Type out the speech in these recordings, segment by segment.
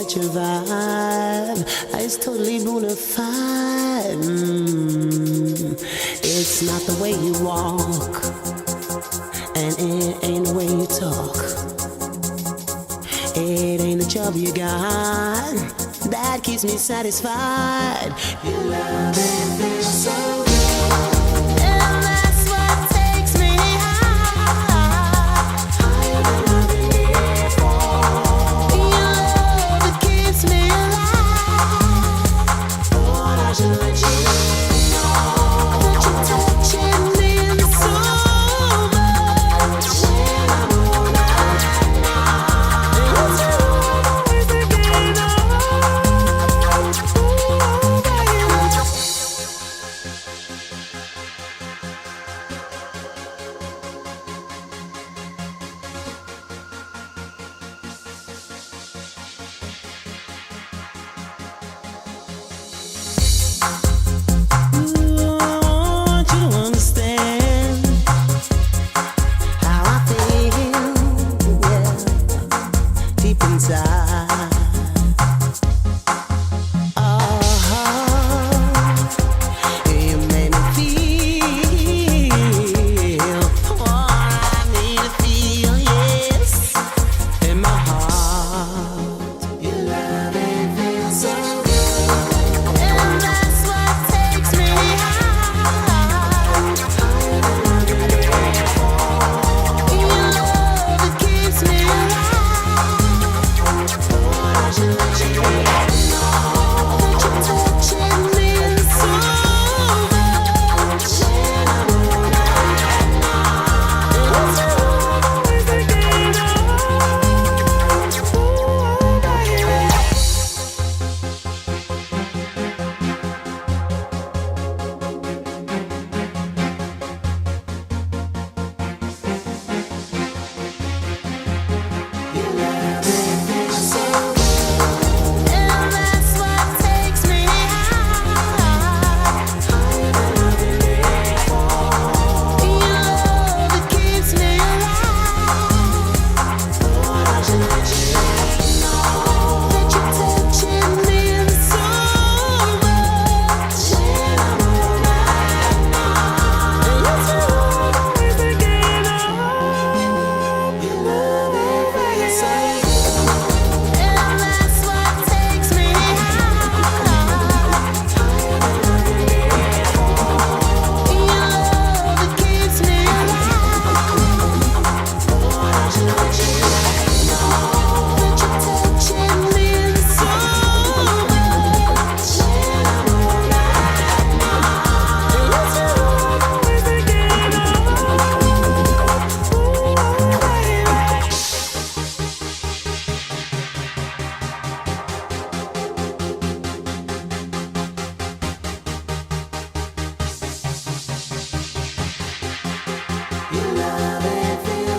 get your vibe. It's totally bona fide. It's not the way you walk, and it ain't the way you talk. It ain't the job you got that keeps me satisfied. Your love it feels so good, and that's what takes me high, higher than I've been before. Your love it keeps me alive. Thought I should let you know that you're touching me so much when I'm all night. It's you I'm always thinking of.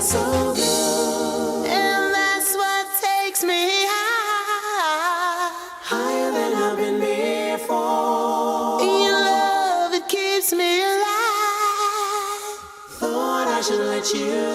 So good, and that's what takes me high, higher than I've been before. Your love, it keeps me alive. Thought I should let you